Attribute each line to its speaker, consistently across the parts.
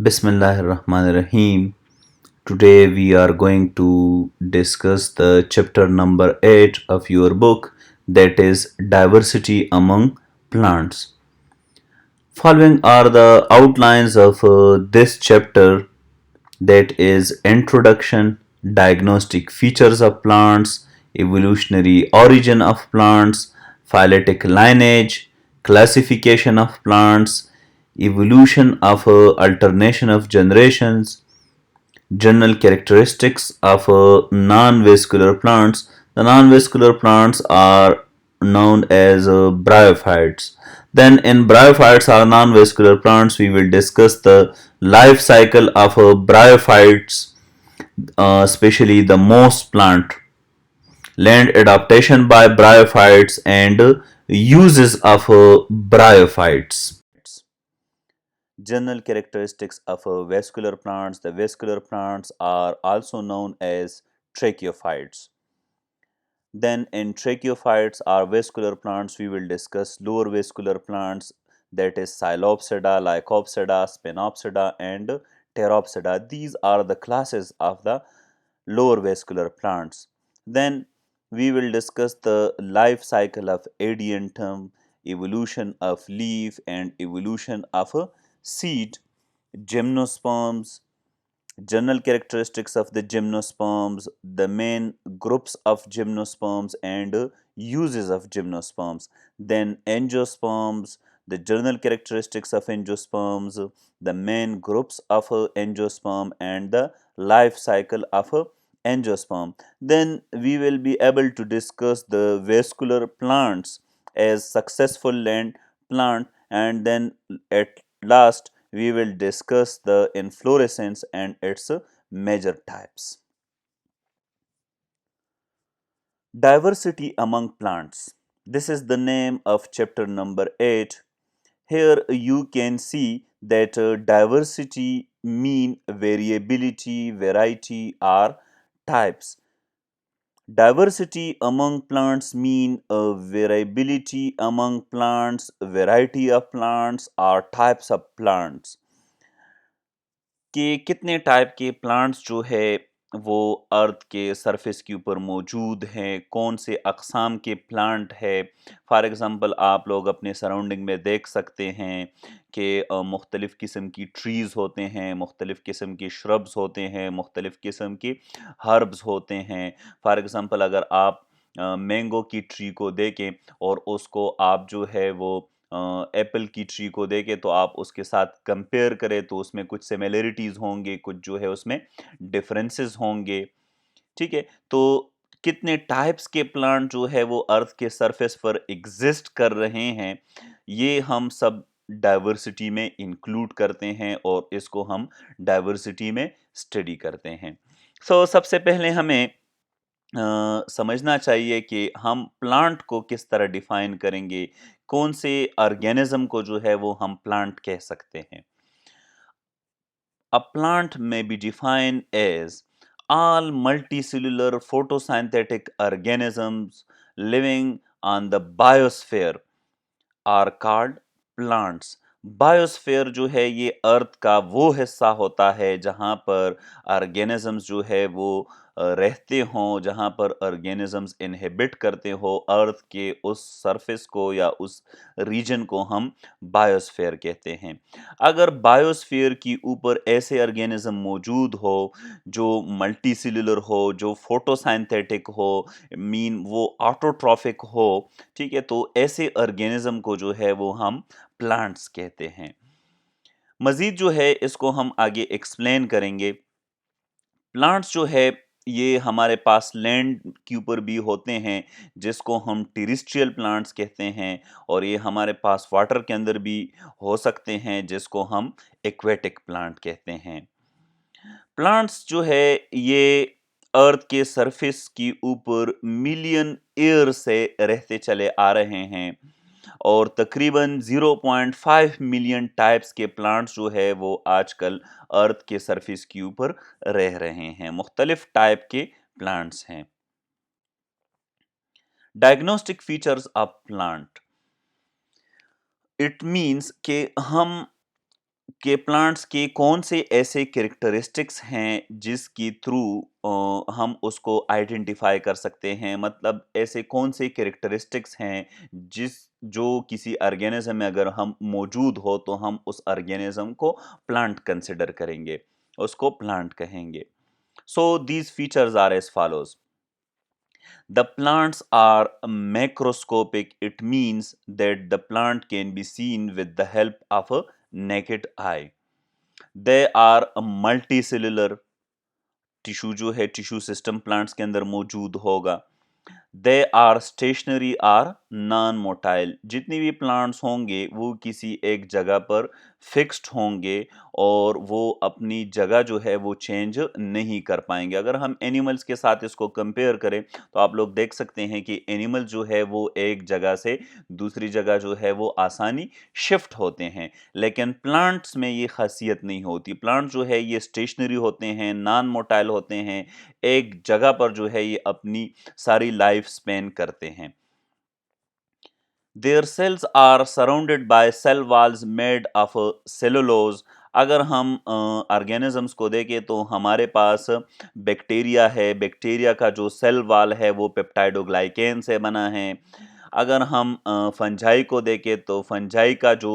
Speaker 1: Bismillahirrahmanirrahim. Today we are going to discuss the chapter number 8 of your book, that is diversity among plants. Following are the outlines of this chapter, that is introduction, diagnostic features of plants, evolutionary origin of plants, phyletic lineage, classification of plants, evolution of alternation of generations, general characteristics of non-vascular plants. The non-vascular plants are known as bryophytes. Then in bryophytes or non-vascular plants, we will discuss the life cycle of bryophytes, especially the moss plant, land adaptation by bryophytes, and uses of bryophytes. General characteristics of vascular plants. The vascular plants are also known as tracheophytes. Then in tracheophytes or vascular plants, we will discuss lower vascular plants, that is Psilopsida, Lycopsida, Spinopsida and Pteropsida. These are the classes of the lower vascular plants. Then we will discuss the life cycle of adiantum, evolution of leaf and evolution of a seed, gymnosperms, general characteristics of the gymnosperms, the main groups of gymnosperms and uses of gymnosperms, then angiosperms, the general characteristics of angiosperms, the main groups of angiosperm and the life cycle of angiosperm. Then we will be able to discuss the vascular plants as successful land plant, and then at last we will discuss the inflorescence and its major types. Diversity among plants. This is the name of chapter number 8. Here you can see that diversity mean variability, variety or types. Diversity among plants mean a variability among plants, variety of plants or types of plants. कि कितने type के plants जो है वो अर्थ के surface के ऊपर मौजूद हैं, कौन से अक़साम के प्लांट है। फॉर एग्ज़ाम्पल आप लोग अपने सराउंडिंग में देख सकते हैं कि मुख्तलिफ़ किस्म की ट्रीज़ होते हैं, मुख्तलिफ़ किस्म की श्रब्स होते हैं, मुख्तलिफ़ किस्म की हर्ब्स होते हैं। फॉर एग्ज़ाम्पल अगर आप मैंगो की ट्री को देखें और उसको आप जो है वो एप्पल की ट्री को देखें तो आप उसके साथ कंपेयर करें तो उसमें कुछ सिमिलरिटीज़ होंगे, कुछ जो है उसमें डिफरेंसेस होंगे, ठीक है? तो कितने टाइप्स के प्लांट जो है वो अर्थ के सरफेस पर एग्जिस्ट कर रहे हैं, ये हम सब डाइवर्सिटी में इंक्लूड करते हैं और इसको हम डाइवर्सिटी में स्टडी करते हैं। सबसे पहले हमें समझना चाहिए कि हम प्लांट को किस तरह डिफाइन करेंगे, कौन से ऑर्गेनिज्म को जो है वो हम प्लांट कह सकते हैं। A plant may be defined as all multicellular photosynthetic organisms living on the biosphere are called plants. Biosphere जो है ये अर्थ का वो हिस्सा होता है जहाँ पर ऑर्गेनिजम्स जो है वो रहते हों, जहाँ पर ऑर्गेनिजम्स इनहेबिट करते हो अर्थ के उस सरफेस को या उस रीजन को हम बायोस्फीयर कहते हैं। अगर बायोस्फीयर की ऊपर ऐसे ऑर्गेनिज्म मौजूद हो जो मल्टी सेल्यूलर हो, जो फोटोसिंथेटिक हो, मीन वो ऑटोट्रॉफिक हो, ठीक है, तो ऐसे ऑर्गेनिज्म को जो है वो हम प्लांट्स कहते हैं। मजीद जो है इसको हम आगे एक्सप्लेन करेंगे। प्लांट्स जो है ये हमारे पास लैंड के ऊपर भी होते हैं जिसको हम टेरेस्ट्रियल प्लांट्स कहते हैं, और ये हमारे पास वाटर के अंदर भी हो सकते हैं जिसको हम एक्वेटिक प्लांट कहते हैं। प्लांट्स जो है ये अर्थ के सरफेस के ऊपर मिलियन ईयर से रहते चले आ रहे हैं और तकरीबन 0.5 मिलियन टाइप्स के प्लांट्स जो है वो आजकल अर्थ के सरफेस के ऊपर रह रहे हैं। मुख्तलिफ टाइप के प्लांट्स हैं। Diagnostic features of plant, it means कि हम कि प्लांट्स के कौन से ऐसे कैरेक्टरिस्टिक्स हैं जिसकी थ्रू हम उसको आइडेंटिफाई कर सकते हैं, मतलब ऐसे कौन से कैरेक्टरिस्टिक्स हैं जिस जो किसी ऑर्गेनिज्म में अगर हम मौजूद हो तो हम उस ऑर्गेनिज्म को प्लांट कंसिडर करेंगे, उसको प्लांट कहेंगे। So these features are as follows. The plants are macroscopic. It means that the plant can be seen with the help of a naked eye. They are a multicellular. Tissue जो है tissue system plants के अंदर मौजूद होगा। They are stationary or non motile. जितनी भी plants होंगे वो किसी एक जगह पर फिक्स्ड होंगे और वो अपनी जगह जो है वो चेंज नहीं कर पाएंगे। अगर हम एनिमल्स के साथ इसको कंपेयर करें तो आप लोग देख सकते हैं कि एनिमल जो है वो एक जगह से दूसरी जगह जो है वो आसानी शिफ्ट होते हैं, लेकिन प्लांट्स में ये खासियत नहीं होती। प्लांट जो है ये स्टेशनरी होते हैं, नॉन मोटाइल होते हैं, एक जगह पर जो है ये अपनी सारी लाइफ स्पेन करते हैं। Their cells are surrounded by cell walls made of cellulose. अगर हम ऑर्गेनिजम्स को देखें तो हमारे पास बैक्टीरिया है, बैक्टीरिया का जो सेल वॉल है वो पेप्टाइडोग्लाइकेन से बना है। अगर हम फंजाई को देखें तो फंजाई का जो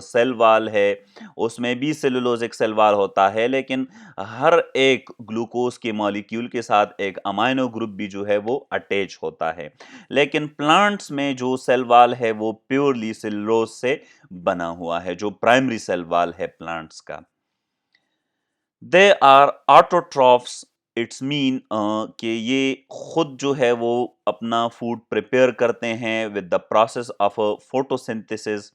Speaker 1: सेल वॉल है उसमें भी सेलुलोजिक सेल वॉल होता है, लेकिन हर एक ग्लूकोज के मॉलिक्यूल के साथ एक अमाइनो ग्रुप भी जो है वो अटैच होता है। लेकिन प्लांट्स में जो सेल वॉल है वो प्योरली सेलुलोज से बना हुआ है, जो प्राइमरी सेल वॉल है प्लांट्स का। They are autotrophs. It's mean कि ये खुद जो है वो अपना फूड प्रिपेयर करते हैं with the process of photosynthesis.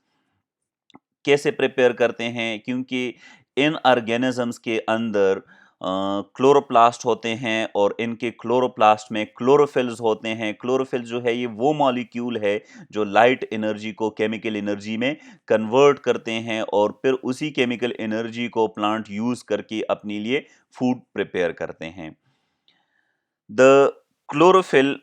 Speaker 1: कैसे प्रिपेयर करते हैं? क्योंकि इन ऑर्गेनिजम्स के अंदर क्लोरोप्लास्ट होते हैं और इनके क्लोरोप्लास्ट में क्लोरोफिल्स होते हैं। क्लोरोफिल जो है ये वो मॉलिक्यूल है जो लाइट एनर्जी को केमिकल एनर्जी में कन्वर्ट करते हैं और फिर उसी केमिकल एनर्जी को प्लांट यूज करके अपने लिए फूड प्रिपेयर करते हैं। The chlorophyll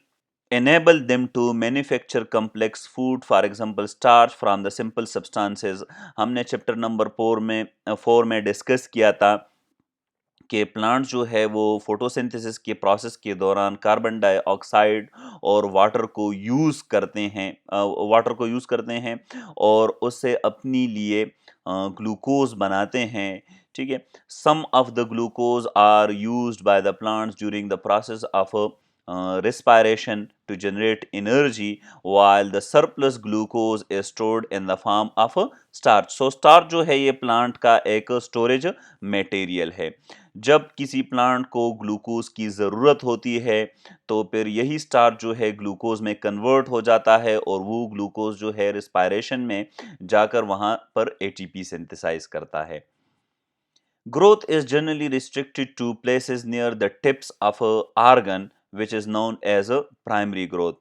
Speaker 1: enable them to manufacture complex food, for example starch from the simple substances। हमने चैप्टर नंबर 4 में डिस्कस किया था कि प्लांट जो है वो फोटोसिंथेसिस के प्रोसेस के दौरान कार्बन डाइऑक्साइड और वाटर को यूज़ करते हैं और उससे अपनी लिए ग्लूकोज बनाते हैं। ठीक है, sum of the glucose are used by the plants during the process of respiration to generate energy, while the surplus glucose is stored in the form of a starch। So starch जो है ये plant का एक storage material है। जब किसी plant को glucose की ज़रूरत होती है तो फिर यही स्टार्च जो है ग्लूकोज में कन्वर्ट हो जाता है और वो ग्लूकोज जो है रिस्पायरेशन में जाकर वहाँ पर एटीपी सिंथेसाइज करता है। Growth is generally restricted to places near the tips of a organ which is known as a primary growth।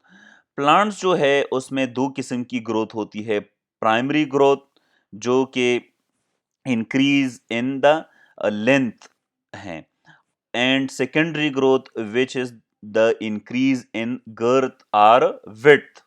Speaker 1: Plants जो है उसमें दो किस्म की ग्रोथ होती है। प्राइमरी ग्रोथ जो कि इंक्रीज इन द लेंथ है, and secondary growth which is the increase in girth और विड्थ।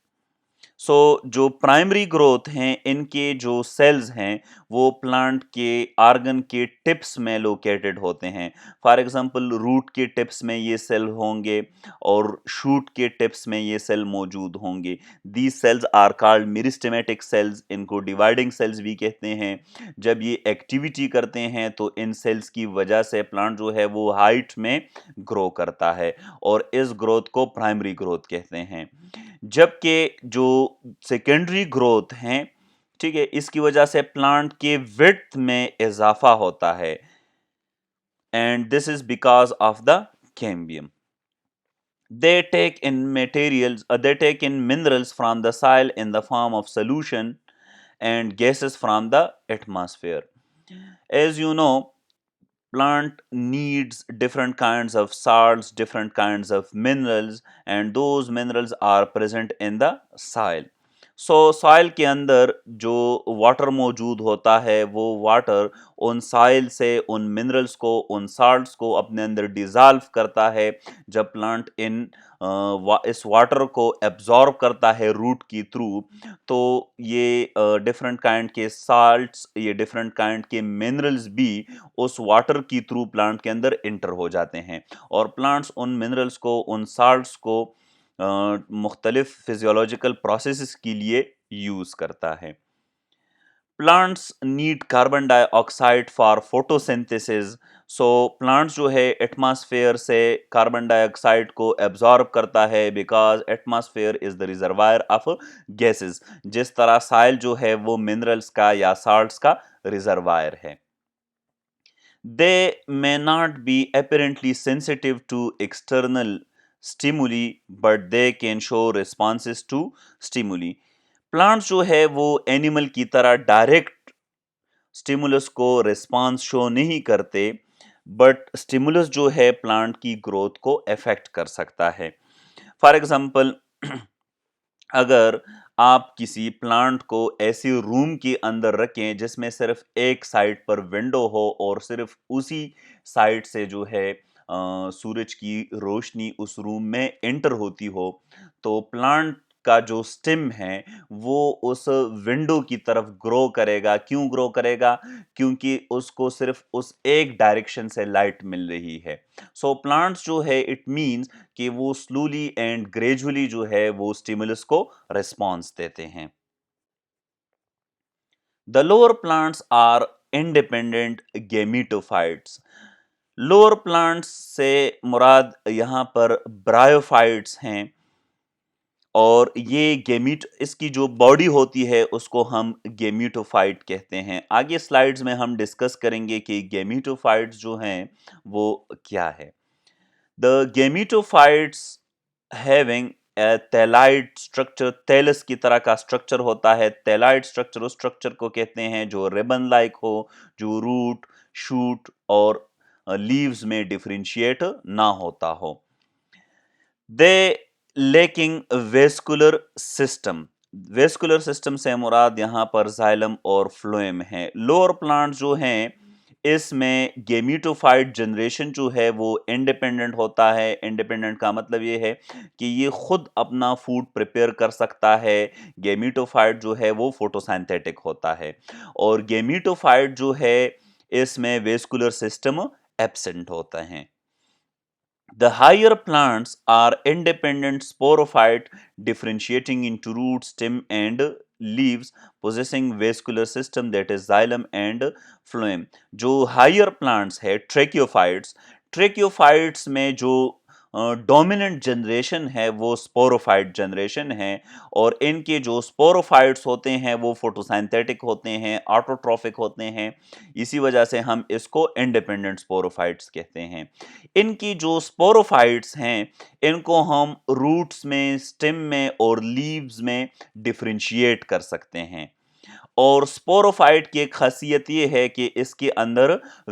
Speaker 1: जो प्राइमरी ग्रोथ हैं इनके जो सेल्स हैं वो प्लांट के आर्गन के टिप्स में लोकेटेड होते हैं। फॉर एग्जांपल रूट के टिप्स में ये सेल होंगे और शूट के टिप्स में ये सेल मौजूद होंगे। These cells are called meristematic cells. इनको डिवाइडिंग सेल्स भी कहते हैं। जब ये एक्टिविटी करते हैं तो इन सेल्स की वजह से प्लांट जो है वो हाइट में ग्रो करता है और इस ग्रोथ को प्राइमरी ग्रोथ कहते हैं। जबकि जो सेकेंडरी ग्रोथ हैं, ठीक है, इसकी वजह से प्लांट के विड्थ में इजाफा होता है, and this is because of the cambium. They take in minerals from the soil in the form of solution and gases from the atmosphere। As you know, plant needs different kinds of salts, different kinds of minerals, and those minerals are present in the soil। Soil के अंदर जो water मौजूद होता है वो water उन soil से उन मिनरल्स को उन साल्ट्स को अपने अंदर डिज़ॉल्व करता है। जब प्लांट इस वाटर को एब्जॉर्ब करता है रूट की थ्रू, तो ये डिफरेंट काइंड के साल्ट्स, ये डिफरेंट काइंड के मिनरल्स भी उस वाटर की थ्रू प्लांट के अंदर इंटर हो जाते हैं और प्लांट्स उन मिनरल्स को उन साल्ट्स को मुख्तलिफ फिजियोलॉजिकल प्रोसेसेस के लिए यूज करता है। Plants need carbon dioxide for photosynthesis. So plants जो है एटमॉस्फेयर से कार्बन डाइऑक्साइड को एब्जॉर्ब करता है because atmosphere is the reservoir of gases. जिस तरह साइल जो है वो मिनरल्स का या साल्ट्स का रिजर्वायर है। They may not be apparently sensitive to external stimuli, but they can show responses to stimuli. Plants जो है वो एनिमल की तरह डायरेक्ट स्टिमुलस को रिस्पांस शो नहीं करते, बट स्टिमुलस जो है प्लांट की ग्रोथ को अफेक्ट कर सकता है। फॉर एग्जांपल, अगर आप किसी प्लांट को ऐसे रूम के अंदर रखें जिसमें सिर्फ एक साइड पर विंडो हो और सिर्फ उसी साइड से जो है सूरज की रोशनी उस रूम में एंटर होती हो, तो प्लांट का जो स्टेम है वो उस विंडो की तरफ ग्रो करेगा। क्यों ग्रो करेगा? क्योंकि उसको सिर्फ उस एक डायरेक्शन से लाइट मिल रही है। सो प्लांट्स जो है इट मीन्स कि वो स्लोली एंड ग्रेजुअली जो है वो स्टिमुलस को रिस्पॉन्स देते हैं। The lower plants are independent gametophytes. Lower plants से मुराद यहाँ पर ब्रायोफाइट्स हैं और ये गेमीट इसकी जो बॉडी होती है उसको हम गेमिटोफाइट कहते हैं। आगे स्लाइड्स में हम डिस्कस करेंगे कि गेमिटोफाइट्स जो हैं वो क्या है। The gametophytes having a thalloid structure, thallus की तरह का स्ट्रक्चर होता है। थैलॉइड स्ट्रक्चर उस स्ट्रक्चर को कहते हैं जो रिबन लाइक हो, जो रूट, शूट और लीव्स में डिफरेंशिएट ना होता हो। They lacking vascular system. Vascular system से मुराद यहाँ पर जाइलम और फ्लोएम है। लोअर प्लांट जो हैं इसमें गेमिटोफाइट जनरेशन जो है वो इंडिपेंडेंट होता है। इंडिपेंडेंट का मतलब ये है कि ये खुद अपना फूड प्रिपेयर कर सकता है। गेमिटोफाइट जो है वो फोटोसिंथेटिक होता है और गेमिटोफाइट जो है इसमें वेस्कुलर सिस्टम एब्सेंट होता है। The higher plants are independent sporophyte differentiating into root, stem and leaves possessing vascular system that is xylem and phloem। जो higher plants है ट्रेक्योफाइट्स, ट्रेक्योफाइट्स में जो डोमिनेंट जनरेशन है वो स्पोरोफाइट जनरेशन है और इनके जो स्पोरोफाइट्स होते हैं वो फोटोसिंथेटिक होते हैं, ऑटोट्रॉफिक होते हैं। इसी वजह से हम इसको इंडिपेंडेंट स्पोरोफाइट्स कहते हैं। इनकी जो स्पोरोफाइट्स हैं इनको हम रूट्स में, स्टेम में और लीव्स में डिफरेंशिएट कर सकते हैं। और स्पोरोफाइट की एक खासियत ये है कि इसके अंदर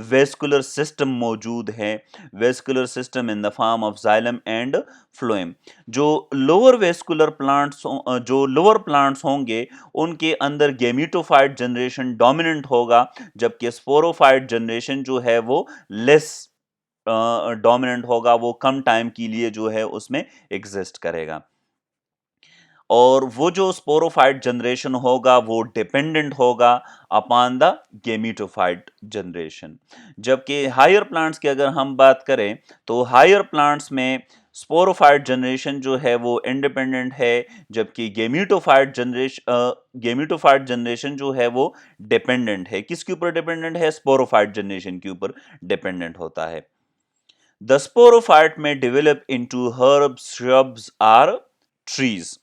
Speaker 1: वेस्कुलर सिस्टम मौजूद है। Vascular system in the form of xylem and phloem. जो लोअर वेस्कुलर प्लांट्स जो लोअर प्लांट्स होंगे उनके अंदर गेमिटोफाइट जनरेशन डोमिनेंट होगा, जबकि स्पोरोफाइट जनरेशन जो है वो लेस डोमिनेंट होगा, वो कम टाइम के लिए जो है उसमें एग्जिस्ट करेगा। और वो जो स्पोरोफाइट जनरेशन होगा वो डिपेंडेंट होगा अपॉन द गेमिटोफाइट जनरेशन। जबकि हायर प्लांट्स की अगर हम बात करें तो हायर प्लांट्स में स्पोरोफाइट जनरेशन जो है वो इंडिपेंडेंट है, जबकि गेमिटोफाइट जनरेशन जो है वो डिपेंडेंट है। किसके ऊपर डिपेंडेंट है? स्पोरोफाइट जनरेशन के ऊपर डिपेंडेंट होता है। The sporophyte may develop into herbs, shrubs or trees।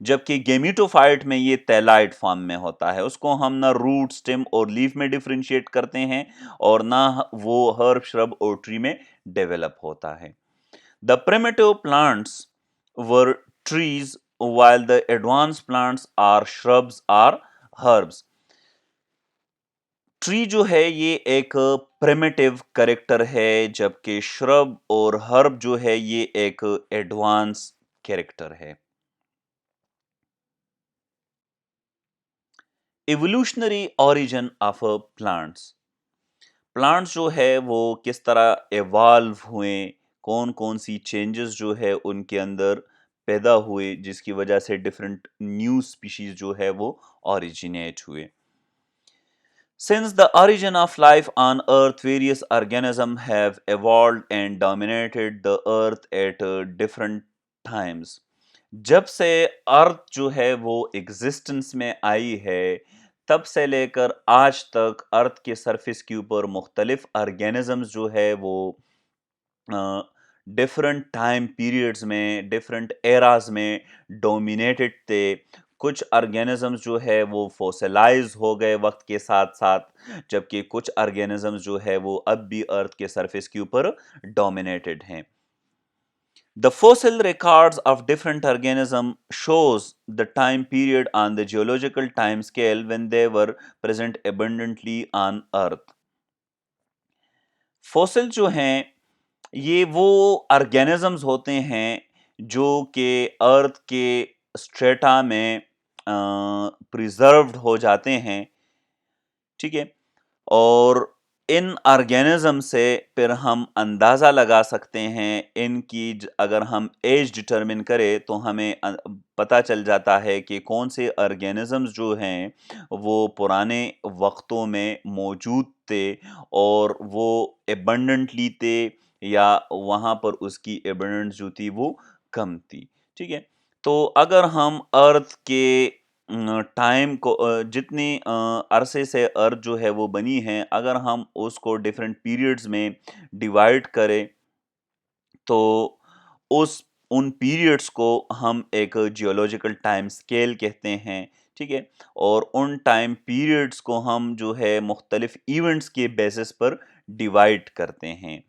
Speaker 1: जबकि गेमिटोफाइट में ये थैलाइड फॉर्म में होता है। उसको हम ना रूट, स्टेम और लीफ में डिफरेंशिएट करते हैं और ना वो हर्ब, श्रब और ट्री में डेवलप होता है। The primitive plants were trees while the advanced plants are shrubs or herbs। Tree जो है ये एक प्रिमिटिव कैरेक्टर है, जबकि श्रब और हर्ब जो है ये एक एडवांस कैरेक्टर है। Evolutionary origin of plants. Plants जो है वो किस तरह एवॉल्व हुए, कौन कौन सी चेंजेस जो है उनके अंदर पैदा हुए जिसकी वजह से डिफरेंट न्यू स्पीशीज जो है वो ओरिजिनेट हुए। Since the origin of life on Earth, various organisms have evolved and dominated the Earth at different times. जब से अर्थ जो है वो एग्जिस्टेंस में आई है, तब से लेकर आज तक अर्थ के सरफेस के ऊपर मुख्तलिफ ऑर्गेनिजम्स जो है वो डिफरेंट टाइम पीरियड्स में, डिफरेंट एराज में डोमिनेटेड थे। कुछ ऑर्गेनिजम्स जो है वो फॉसिलाइज हो गए वक्त के साथ साथ, जबकि कुछ ऑर्गेनिजम्स जो है वो अब भी अर्थ के सरफेस के ऊपर डोमिनेटेड हैं। The fossil records of different organisms shows the time period on the geological time scale when they were present abundantly on Earth. Fossil जो हैं ये वो ऑर्गेनिजम्स होते हैं जो कि अर्थ के स्ट्रेटा में प्रिजर्व्ड हो जाते हैं, ठीक है। और इन ऑर्गेनिज्म से फिर हम अंदाज़ा लगा सकते हैं इनकी अगर हम एज डिटरमिन करें तो हमें पता चल जाता है कि कौन से ऑर्गेनिजम्स जो हैं वो पुराने वक्तों में मौजूद थे और वो एबंडेंटली थे या वहाँ पर उसकी एबंडेंस जो थी वो कम थी, ठीक है। तो अगर हम अर्थ के टाइम को जितनी अरसे से अर्थ जो है वो बनी है, अगर हम उसको डिफरेंट पीरियड्स में डिवाइड करें तो उस उन पीरियड्स को हम एक जियोलॉजिकल टाइम स्केल कहते हैं, ठीक है। और उन टाइम पीरियड्स को हम जो है मुख्तलिफ इवेंट्स के बेसिस पर डिवाइड करते हैं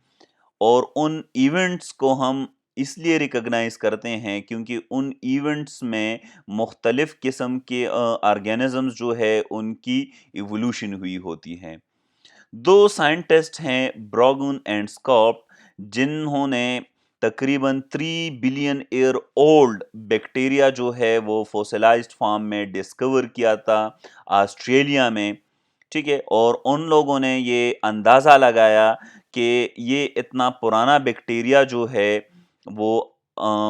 Speaker 1: और उन इवेंट्स को हम इसलिए रिकॉग्नाइज करते हैं क्योंकि उन इवेंट्स में मुख्तलिफ किस्म के ऑर्गेनिजम्स जो है उनकी इवोल्यूशन हुई होती है। दो साइंटिस्ट हैं ब्रॉगन एंड स्कॉप जिन्होंने तकरीबन 3 बिलियन ईयर ओल्ड बैक्टीरिया जो है वो फोसिलाइज्ड फॉर्म में डिस्कवर किया था ऑस्ट्रेलिया में, ठीक है। और उन लोगों ने ये अंदाज़ा लगाया कि ये इतना पुराना बैक्टीरिया जो है वो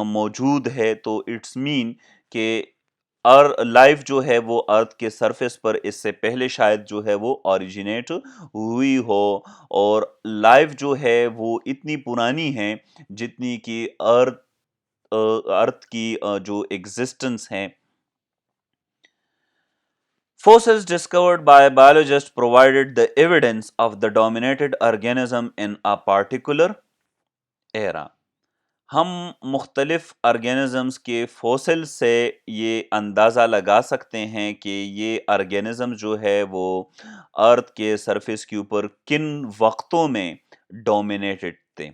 Speaker 1: मौजूद है, तो इट्स मीन कि और लाइफ जो है वो अर्थ के सरफेस पर इससे पहले शायद जो है वो ओरिजिनेट हुई हो। और लाइफ जो है वो इतनी पुरानी है जितनी कि अर्थ की जो एग्जिस्टेंस है। Fossils discovered by biologists provided the evidence of the dominated organism in a particular era. हम मुख्तलिफ ऑर्गेनिजम्स के फॉसिल से ये अंदाज़ा लगा सकते हैं कि ये ऑर्गेनिज्म जो है वो अर्थ के सरफेस के ऊपर किन वक्तों में डोमिनेटेड थे।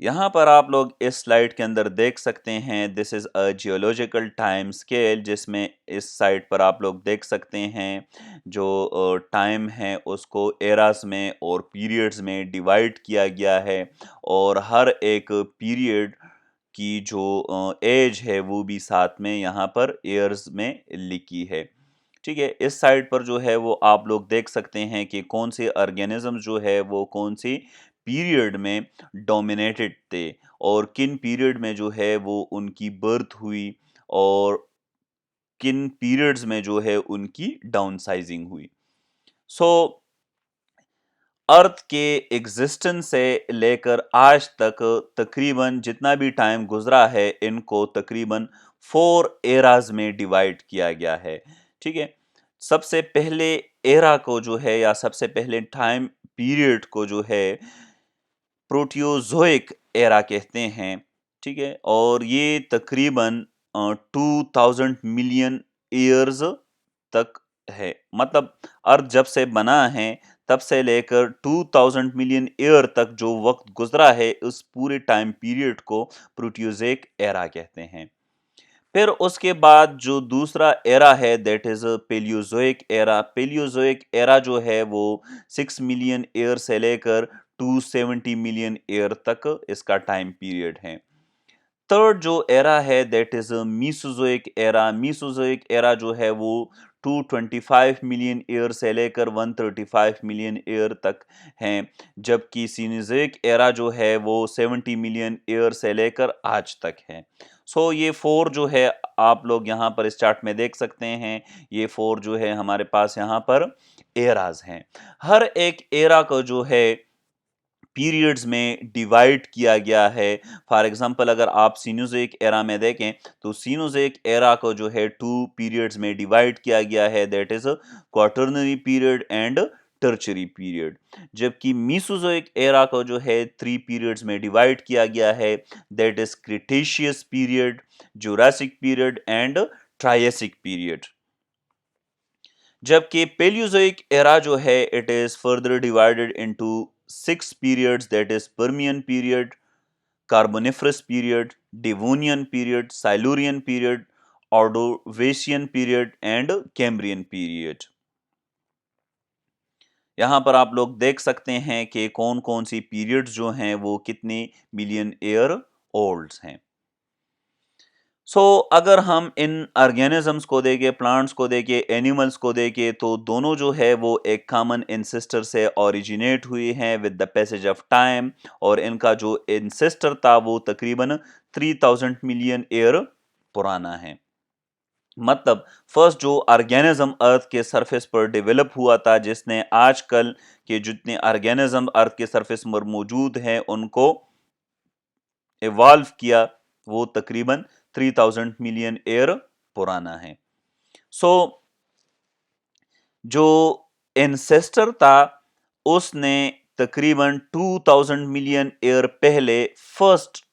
Speaker 1: यहाँ पर आप लोग इस स्लाइड के अंदर देख सकते हैं this is a geological time scale, जिसमें इस साइड पर आप लोग देख सकते हैं जो टाइम है उसको एरास में और पीरियड्स में डिवाइड किया गया है और हर एक पीरियड की जो एज है वो भी साथ में यहाँ पर ईयर्स में लिखी है, ठीक है। इस साइड पर जो है वो आप लोग देख सकते हैं कि कौन से ऑर्गेनिज्म जो है वो कौन सी पीरियड में डोमिनेटेड थे और किन पीरियड में जो है वो उनकी बर्थ हुई और किन पीरियड्स में जो है उनकी डाउनसाइजिंग हुई। सो अर्थ के एग्जिस्टेंस से लेकर आज तक तकरीबन जितना भी टाइम गुजरा है इनको तकरीबन 4 एराज में डिवाइड किया गया है, ठीक है। सबसे पहले एरा को जो है या सबसे पहले टाइम पीरियड को जो है प्रोटियोजोइक एरा कहते हैं, ठीक है। और ये तकरीबन 2000 मिलियन ईयर्स तक है, मतलब अर्थ जब से बना है तब से लेकर 2000 मिलियन ईयर तक जो वक्त गुजरा है उस पूरे टाइम पीरियड को प्रोटियोजोइक एरा कहते हैं। फिर उसके बाद जो दूसरा एरा है that is Paleozoic era. Paleozoic era जो है वो 6 मिलियन ईयर से लेकर 270 मिलियन ईयर तक इसका टाइम पीरियड है। थर्ड जो एरा है that is Mesozoic era. Mesozoic era जो है वो 225 मिलियन ईयर से लेकर 135 मिलियन ईयर तक हैं, जबकि सीनोजोइक एरा जो है वो 70 मिलियन ईयर से लेकर आज तक है। सो ये फोर जो है आप लोग यहाँ पर इस चार्ट में देख सकते हैं, ये फोर जो है हमारे पास यहाँ पर एराज हैं। हर एक एरा को जो है पीरियड्स में डिवाइड किया गया है। फॉर एग्जांपल अगर आप सीनोज़ोइक एरा में देखें तो सीनोज़ोइक एरा को जो है टू पीरियड्स में डिवाइड किया गया है, that is quaternary period and tertiary period. जबकि मीसोजोइक एरा को जो है थ्री पीरियड्स में डिवाइड किया गया है, that is Cretaceous period, Jurassic period and Triassic period. जबकि पेलियोजोइक एरा जो है it is further divided into six periods, that is Permian period, Carboniferous period, Devonian period, Silurian period, Ordovician period and Cambrian period. यहाँ पर आप लोग देख सकते हैं कि कौन कौन सी पीरियड्स जो हैं वो कितने मिलियन ईयर ओल्ड हैं। अगर हम इन ऑर्गेनिजम्स को देखें, प्लांट्स को देखें, एनिमल्स को देखें, तो दोनों जो है वो एक कॉमन इंसेस्टर से ओरिजिनेट हुए हैं with the passage of time, और इनका जो इंसेस्टर था वो तकरीबन 3000 मिलियन ईयर पुराना है। मतलब फर्स्ट जो ऑर्गेनिज्म अर्थ के सरफेस पर डेवलप हुआ था, जिसने आजकल के जितने ऑर्गेनिज्म अर्थ के सरफेस पर मौजूद हैं उनको इवॉल्व किया, वो तकरीबन 3000 मिलियन ईयर पुराना है। सो जो एंसेस्टर था उसने तकरीबन 2000 मिलियन ईयर पहले फर्स्ट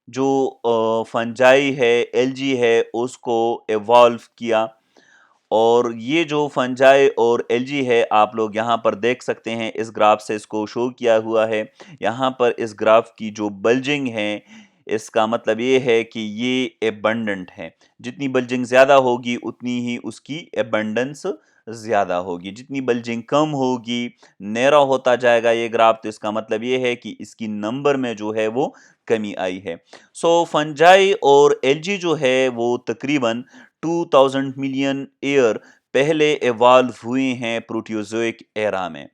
Speaker 1: जो फंजाई है, एल्जी है, उसको इवॉल्व किया। और ये जो फंजाई और एल्जी है आप लोग यहाँ पर देख सकते हैं, इस ग्राफ से इसको शो किया हुआ है। यहाँ पर इस ग्राफ की जो बल्जिंग है इसका मतलब ये है कि ये एबंडेंट है। जितनी बल्जिंग ज्यादा होगी उतनी ही उसकी एबंडेंस ज्यादा होगी। जितनी बल्जिंग कम होगी, नैरो होता जाएगा ये ग्राफ, तो इसका मतलब ये है कि इसकी नंबर में जो है वो कमी आई है। फंजाई और एल्जी जो है वो तकरीबन 2000 मिलियन ईयर पहले इवॉल्व हुए हैं प्रोटियोजोइक एरा में।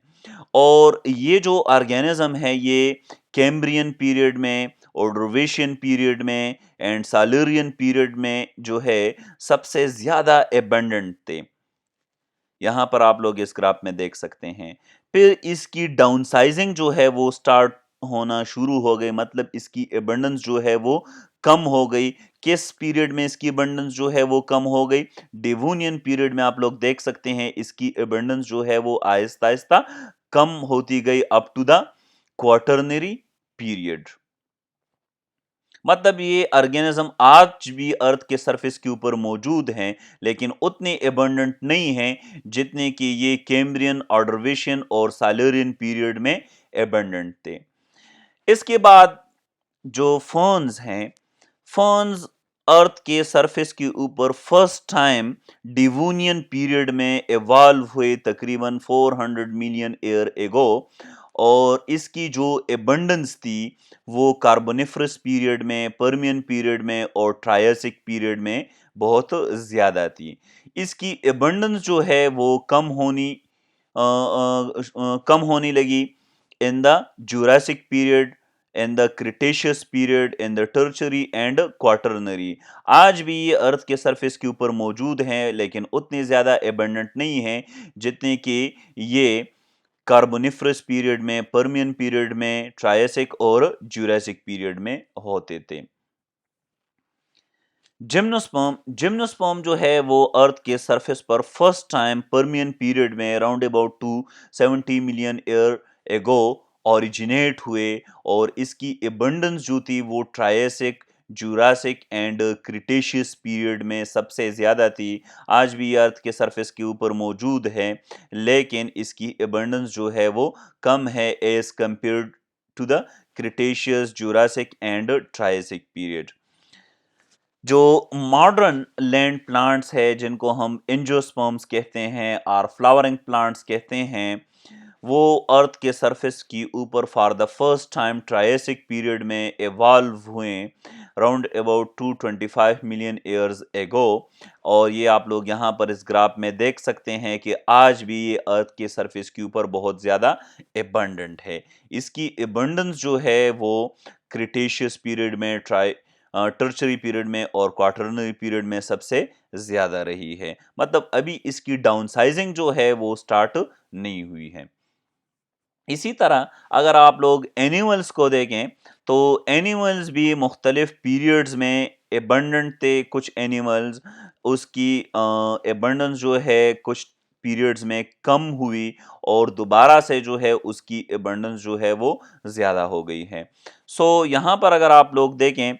Speaker 1: और ये जो ऑर्गेनिज्म है ये कैम्ब्रियन पीरियड में, ऑर्डोवेशियन पीरियड में एंड साइलूरियन पीरियड में जो है सबसे ज्यादा एबंडेंट थे। यहां पर आप लोग इस ग्राफ में देख सकते हैं। फिर इसकी डाउनसाइजिंग जो है वो स्टार्ट होना शुरू हो गई, मतलब इसकी एबंडेंस जो है वो कम हो गई। किस पीरियड में इसकी एबंडेंस जो है वो कम हो गई? डेवोनियन पीरियड में आप लोग देख सकते हैं इसकी एबंडेंस जो है वो आहिस्ता आहिस्ता कम होती गई up to the Quaternary period. मतलब ये ऑर्गेनिज्म आज भी अर्थ के सरफेस के ऊपर मौजूद हैं, लेकिन उतने एबंडेंट नहीं हैं जितने कि ये कैम्ब्रियन, ऑर्डोवेशियन और साइलूरियन पीरियड में एबंडेंट थे। इसके बाद जो फर्न्स हैं, फर्न्स अर्थ के सरफेस के ऊपर फर्स्ट टाइम डिवोनियन पीरियड में इवॉल्व हुए तकरीबन 400 मिलियन ईयर एगो, और इसकी जो एबंडेंस थी वो कार्बोनिफरस पीरियड में, पर्मियन पीरियड में और ट्रायसिक पीरियड में बहुत ज्यादा थी। इसकी एबंडेंस जो है वो कम होने लगी in the Jurassic period, in the Cretaceous period, in the tertiary and quaternary. आज भी ये अर्थ के सरफेस के ऊपर मौजूद हैं, लेकिन उतने ज्यादा एबंडेंट नहीं हैं जितने कि ये कार्बोनिफरस पीरियड में, पर्मियन पीरियड में, ट्रायसिक और जुरासिक पीरियड में होते थे। जिम्नोस्पर्म जो है वो अर्थ के सरफेस पर फर्स्ट टाइम पर्मियन पीरियड में around about 270 million year ago originate हुए, और इसकी एबंडेंस जो थी वो Triassic, Jurassic and Cretaceous period में सबसे ज्यादा थी। आज भी ये अर्थ के सरफेस के ऊपर मौजूद है, लेकिन इसकी एबंडेंस जो है वो कम है as compared to the Cretaceous, Jurassic and Triassic period. जो मॉडर्न लैंड प्लांट्स है जिनको हम एंजियोस्पर्म्स कहते हैं और फ्लावरिंग प्लांट्स कहते हैं, वो अर्थ के सरफेस की ऊपर for the first time Triassic period में इवॉल्व हुए round about 225 million years ago. और ये आप लोग यहाँ पर इस ग्राफ में देख सकते हैं कि आज भी ये अर्थ के सरफेस के ऊपर बहुत ज़्यादा एबंडेंट है। इसकी एबंडेंस जो है वो क्रिटेशियस पीरियड में टर्चरी पीरियड में और क्वाटरनरी पीरियड में सबसे ज़्यादा रही है। मतलब अभी इसकी डाउनसाइजिंग जो है वो स्टार्ट नहीं हुई है। इसी तरह अगर आप लोग एनिमल्स को देखें तो एनिमल्स भी मुख्तलिफ पीरियड्स में एबंडेंट थे। कुछ एनिमल्स उसकी एबंडेंस जो है कुछ पीरियड्स में कम हुई और दोबारा से जो है उसकी एबंडेंस जो है वो ज़्यादा हो गई है। सो यहाँ पर अगर आप लोग देखें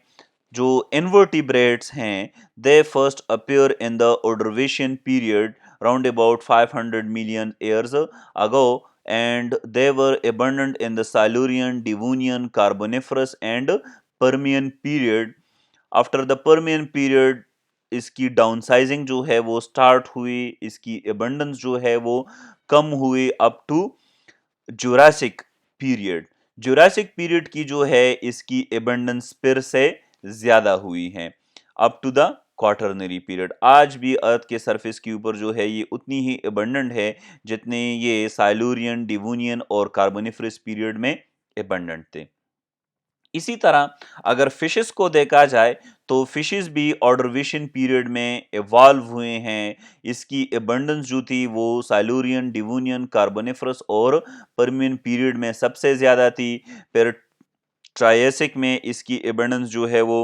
Speaker 1: जो इनवर्टिब्रेट्स हैं they first appear in the Ordovician period round about 500 million years ago, and they were abundant in the Silurian, Devonian, Carboniferous and Permian period. After the Permian period इसकी डाउनसाइजिंग जो है वो स्टार्ट हुई, इसकी abundance जो है वो कम हुई up to Jurassic period. Jurassic period की जो है इसकी एबंडेंस फिर से ज्यादा हुई है up to the Quaternary period. आज भी अर्थ के सरफेस के ऊपर जो है ये उतनी ही एबंडेंट है जितने ये साइलूरियन, डिवोनियन और कार्बोनिफरस पीरियड में एबंडेंट थे। इसी तरह अगर फिशेस को देखा जाए तो फिशेस भी ऑर्डोविशियन पीरियड में इवॉल्व हुए हैं। इसकी एबंडेंस जो थी वो साइलूरियन, डिवोनियन, कार्बोनिफरस और पर्मियन पीरियड में सबसे ज्यादा थी। फिर ट्रायसिक में इसकी एबंडेंस जो है वो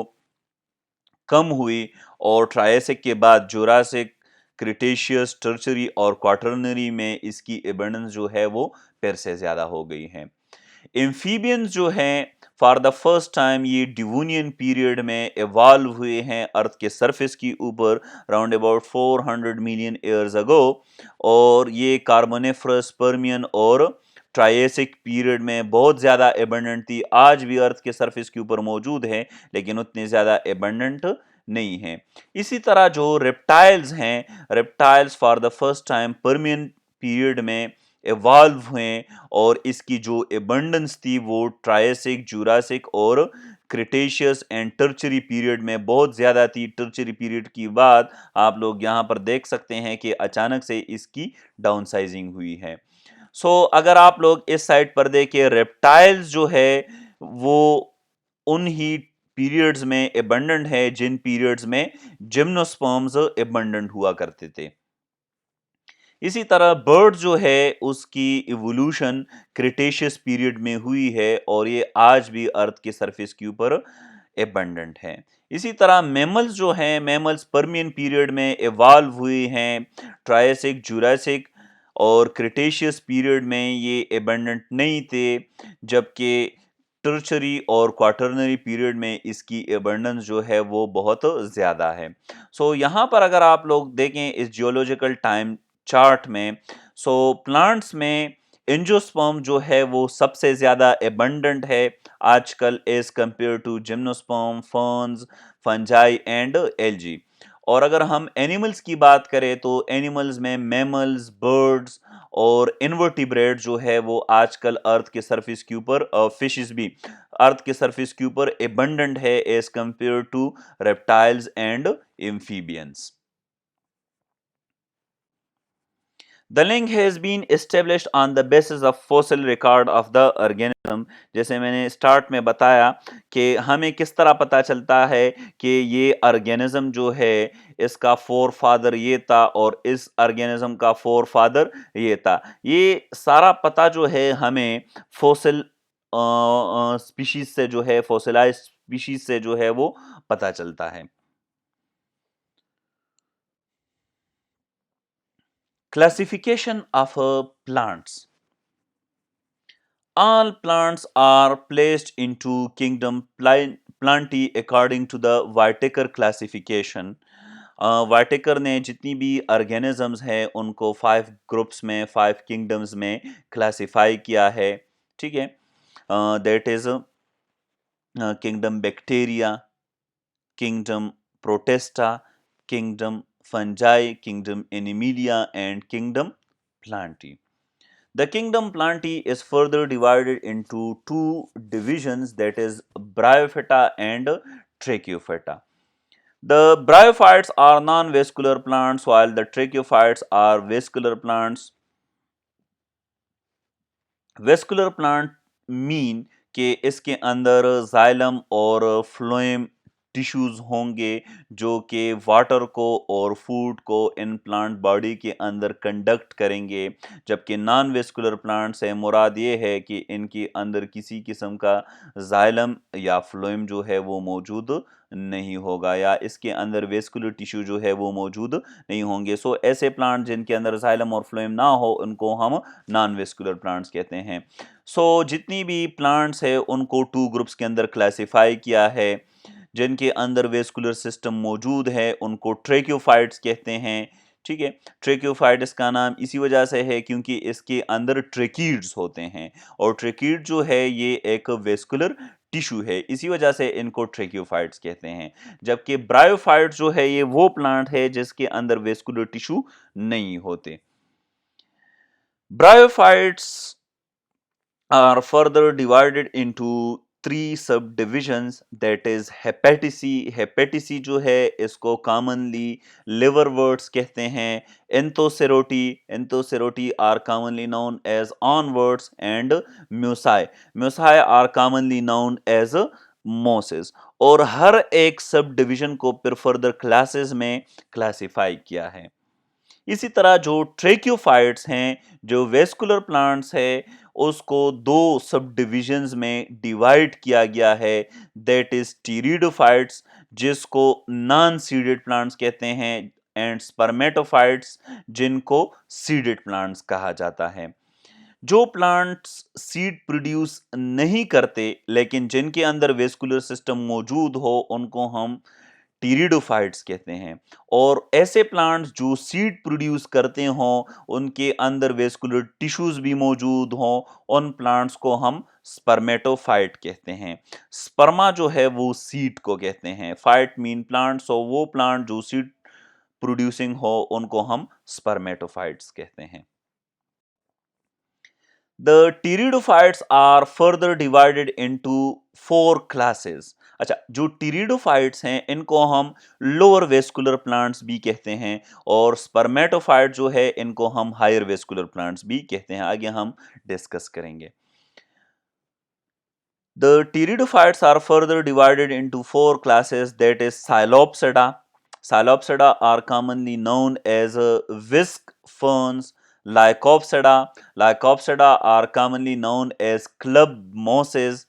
Speaker 1: कम हुई और ट्रायसिक के बाद जुरासिक, क्रिटेशियस, टर्चरी और क्वाटरनरी में इसकी एबंडेंस जो है वो फिर से ज्यादा हो गई है। एम्फीबियंस जो हैं फॉर द फर्स्ट टाइम ये डिवोनियन पीरियड में इवॉल्व हुए हैं अर्थ के सरफेस की ऊपर round about 400 million years ago. और ये कार्बोनिफरस, पर्मियन और ट्रायसिक पीरियड में बहुत ज़्यादा एबंडेंट थी। आज भी अर्थ के सरफेस के ऊपर मौजूद है लेकिन उतनी ज़्यादा एबंडेंट नहीं है। इसी तरह जो रेप्टाइल्स हैं, reptiles for the first time Permian period में इवॉल्व हुए और इसकी जो एबंडेंस थी वो ट्रायसिक, जुरासिक और क्रिटेशियस एंड टर्चरी पीरियड में बहुत ज़्यादा थी। टर्चरी पीरियड की बाद आप लोग यहाँ पर देख सकते हैं कि अचानक से इसकी डाउनसाइजिंग हुई है। अगर आप लोग इस साइड पर देखें रेप्टाइल्स जो है वो उन ही पीरियड्स में एबंडेंट है जिन पीरियड्स में जिम्नोस्पर्म्स एबंडेंट हुआ करते थे। इसी तरह बर्ड जो है उसकी इवोल्यूशन क्रिटेशियस पीरियड में हुई है और ये आज भी अर्थ के सरफेस के ऊपर एबंडेंट है। इसी तरह मैमल्स जो हैं, मैमल्स पर्मियन पीरियड में इवॉल्व हुए हैं। ट्रायसिक, जुरासिक और क्रिटेशियस पीरियड में ये एबंडेंट नहीं थे, जबकि टर्चरी और क्वाटरनरी पीरियड में इसकी एबंडेंस जो है वो बहुत ज़्यादा है। यहाँ पर अगर आप लोग देखें इस जियोलॉजिकल टाइम चार्ट में, प्लांट्स में एंजियोस्पर्म जो है वो सबसे ज़्यादा एबंडेंट है आजकल as compare to gymnosperm, ferns, fungi and algae. और अगर हम एनिमल्स की बात करें तो एनिमल्स में मैमल्स, बर्ड्स और इनवर्टिब्रेट जो है वो आजकल अर्थ के सरफेस के ऊपर, फिशेस भी अर्थ के सरफेस के ऊपर एबंडेंट है as compare to reptiles and amphibians. The link has been established on the basis of fossil record of the organism। जैसे मैंने स्टार्ट में बताया कि हमें किस तरह पता चलता है कि ये ऑर्गेनिज्म जो है इसका फोर फादर ये था और इस ऑर्गेनिज्म का फोर फादर ये था। ये सारा पता जो है हमें फोसिल स्पीशीज से जो है, फोसिलाइज स्पीशीज से जो है वो पता चलता है। Classification of plants. All plants are placed into kingdom Plantae according to the Whitaker classification। वाइटेकर ने जितनी भी ऑर्गेनिजम्स हैं उनको 5 ग्रुप्स में, 5 किंगडम्स में क्लासिफाई किया है। ठीक है, that is kingdom bacteria, kingdom Protista, kingdom fungi, kingdom Animalia and kingdom Plantae. The kingdom Plantae is further divided into two divisions, that is Bryophyta and Tracheophyta. The bryophytes are non-vascular plants while the tracheophytes are vascular plants. Vascular plant mean कि इसके अंदर xylem और phloem tissues होंगे जो कि water को और food को इन प्लांट बॉडी के अंदर कंडक्ट करेंगे, जबकि नॉन वेस्कुलर प्लांट से मुराद ये है कि इनके अंदर किसी किस्म का जाइलम या फ्लोएम जो है वो मौजूद नहीं होगा या इसके अंदर वेस्कुलर टिश्यू जो है वो मौजूद नहीं होंगे। सो ऐसे प्लांट जिनके अंदर जाइलम और फ्लोएम ना हो उनको हम नॉन वेस्कुलर प्लांट्स कहते हैं। सो जितनी भी प्लांट्स है उनको टू ग्रुप्स के अंदर क्लासिफाई किया है। जिनके अंदर वेस्कुलर सिस्टम मौजूद है उनको ट्रेक्योफाइट्स कहते हैं। ठीक है, ट्रेक्योफाइट्स का नाम इसी वजह से है क्योंकि इसके अंदर ट्रेकीड्स होते हैं और ट्रेकीड जो है ये एक वेस्कुलर टिश्यू है, इसी वजह से इनको ट्रेक्योफाइट्स कहते हैं। जबकि ब्रायोफाइट्स जो है ये वो प्लांट है जिसके अंदर वेस्कुलर टिश्यू नहीं होते। Bryophytes are further divided into three subdivisions, that is हेपेटिसी। हेपेटिसी जो है इसको कॉमनली लिवरवर्ट्स कहते हैं। Anthocerotae, Anthocerotae are commonly known as hornworts and Musci, Musci are commonly known as mosses. और हर एक सब डिवीजन को फिर फर्दर क्लासेस में क्लासिफाई किया है। इसी तरह जो ट्रेक्योफाइट्स हैं, जो वेस्कुलर प्लांट्स है, उसको दो सब डिविजन्स में डिवाइड किया गया है, दैट इज टीरिडोफाइट्स जिसको नॉन सीडेड प्लांट्स कहते हैं एंड स्पर्मेटोफाइट्स जिनको सीडेड प्लांट्स कहा जाता है। जो प्लांट्स सीड प्रोड्यूस नहीं करते लेकिन जिनके अंदर वेस्कुलर सिस्टम मौजूद हो उनको हम टीरिडोफाइट्स कहते हैं। और ऐसे प्लांट्स जो सीड प्रोड्यूस करते हों उनके अंदर वेस्कुलर टिश्यूज भी मौजूद हों उन प्लांट्स को हम स्पर्मेटोफाइट कहते हैं। स्पर्मा जो है वो सीड को कहते हैं, फाइट मीन प्लांट, सो वो प्लांट जो सीड प्रोड्यूसिंग हो उनको हम स्पर्मेटोफाइट्स कहते हैं। The pteridophytes are further divided into four classes. अच्छा, जो टीरिडोफाइट्स हैं इनको हम लोअर वेस्कुलर प्लांट्स भी कहते हैं और स्पर्मेटोफाइट जो है इनको हम हायर वेस्कुलर प्लांट्स भी कहते हैं। आगे हम डिस्कस करेंगे। The pteridophytes are further divided into four classes, that is Psilopsida. Psilopsida are commonly known as whisk ferns. Lycopsida. Lycopsida are commonly known as club mosses.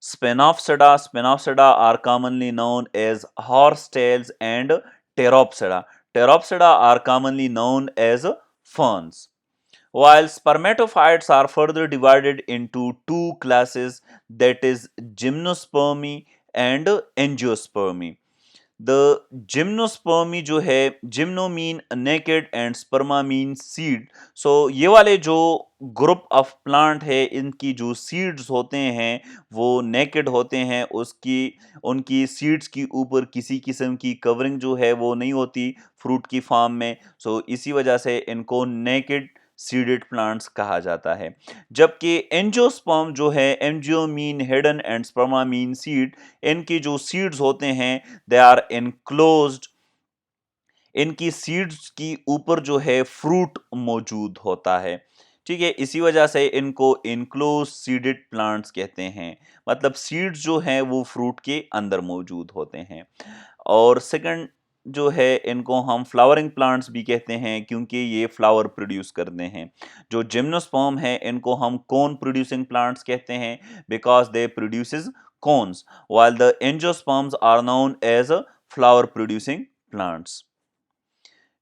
Speaker 1: Sphenopsida. Sphenopsida are commonly known as horsetails and Pteropsida. Pteropsida are commonly known as ferns. While spermatophytes are further divided into two classes, that is gymnospermy and angiospermy. The gymnospermy जो है, gymno mean naked and sperma mean seed. So ये वाले जो group of plant है इनकी जो seeds होते हैं वो नेकेड होते हैं, उसकी उनकी सीड्स की ऊपर किसी किस्म की कवरिंग जो है वो नहीं होती फ्रूट की फॉर्म में। सो इसी वजह से इनको नेकेड सीडेड प्लांट्स कहा जाता है। जबकि एंजियोस्पर्म जो है, angio mean hidden and sperma mean seed, इनकी जो सीड्स होते हैं दे आर एनक्लोज्ड, इनकी सीड्स की ऊपर जो है फ्रूट मौजूद होता है। ठीक है, इसी वजह से इनको इनक्लोज सीडेड प्लांट्स कहते हैं, मतलब सीड्स जो हैं वो फ्रूट के अंदर मौजूद होते हैं। और सेकंड जो है इनको हम फ्लावरिंग प्लांट्स भी कहते हैं क्योंकि ये फ्लावर प्रोड्यूस करते हैं। जो जिम्नोस्पर्म है इनको हम कोन प्रोड्यूसिंग प्लांट्स कहते हैं because they produces cones, while the angiosperms are known as flower producing plants.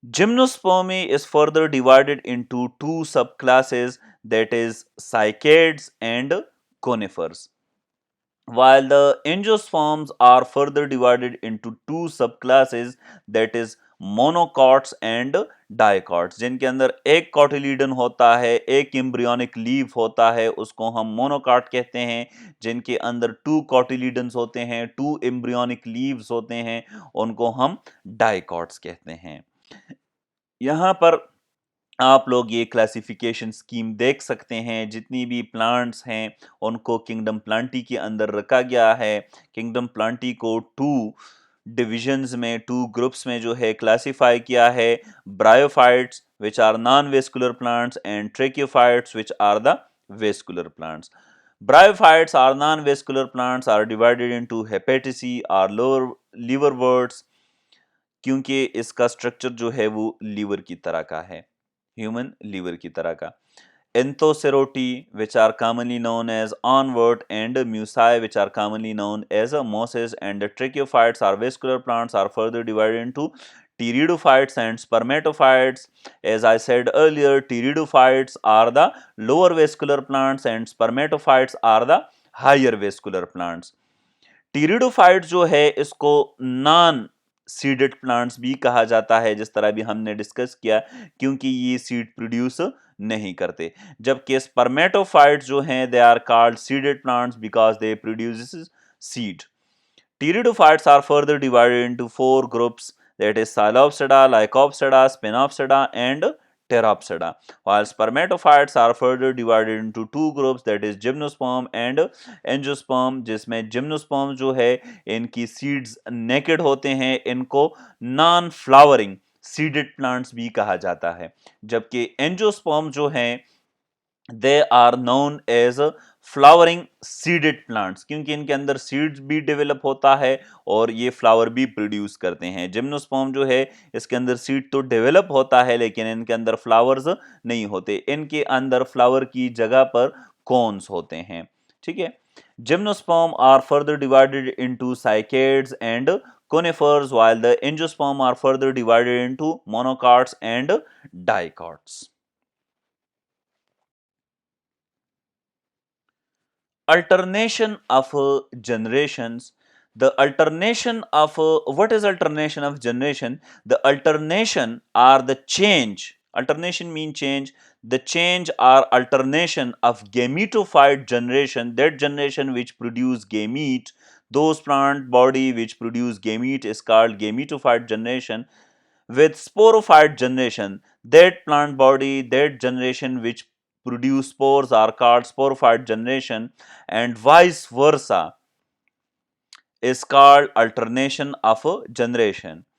Speaker 1: Gymnospermy is further divided into two subclasses, that is cycads and conifers. While the angiosperms are further divided into two subclasses, that is monocots and dicots, जिनके अंदर एक cotyledon होता है, एक embryonic leaf होता है, उसको हम मोनोकॉट कहते हैं। जिनके अंदर टू कॉटिलीडन्स होते हैं, टू एम्ब्रियोनिक लीव्स होते हैं, उनको हम डाइकॉट्स कहते हैं। यहाँ पर आप लोग ये क्लासिफिकेशन स्कीम देख सकते हैं, जितनी भी प्लांट्स हैं उनको किंगडम प्लांटी के अंदर रखा गया है। किंगडम प्लांटी को टू डिविजन्स में, टू ग्रुप्स में जो है क्लासिफाई किया है। Bryophytes which are non vascular plants and tracheophytes which are the vascular plants. Bryophytes are non-vascular plants are divided into hepaticea or lower liverworts, क्योंकि इसका structure जो है वो लीवर की तरह का है, ह्यूमन लीवर की तरह का। Enthoceroti, which are commonly known as onward, and muci, which are commonly known as mosses, and the tracheophytes are vascular plants are further divided into pteridophytes and spermatophytes. As I said earlier, pteridophytes are the lower vascular plants and spermatophytes are the higher vascular plants. टीरिडोफाइट जो है इसको non seeded plants भी कहा जाता है, जिस तरह भी हमने डिस्कस किया, क्योंकि ये सीड प्रोड्यूस नहीं करते। जबकि स्पर्मेटोफाइट जो हैं they are called seeded plants because they produce seed. Pteridophytes are further divided into four groups, that is Psilopsida, Lycopsida, Spinopsida and Pteropsida, while spermatophytes are further divided into two groups, that is Gymnosperm and Angiosperm, जिसमें Gymnosperm जो है इनकी seeds naked होते हैं, इनको non flowering seeded plants भी कहा जाता है। जबकि Angiosperm जो हैं they are known as flowering seeded plants, क्योंकि इनके अंदर सीड्स भी डेवलप होता है और ये फ्लावर भी प्रोड्यूस करते हैं। जिम्नोस्पर्म जो है इसके अंदर सीड तो डेवलप होता है लेकिन इनके अंदर फ्लावर्स नहीं होते, इनके अंदर फ्लावर की जगह पर कॉन्स होते हैं। ठीक है, gymnosperm are further divided into cycads and conifers, while the angiosperm are further divided into monocots and dicots. Alternation of generations. The alternation of what is alternation of generation? The alternation are the change. Alternation mean change. The change are alternation of gametophyte generation, that generation which produce gamete. Those plant body which produce gamete is called gametophyte generation, with sporophyte generation, that plant body, that generation which produce spores are called sporophyte generation, and vice versa is called alternation of generation.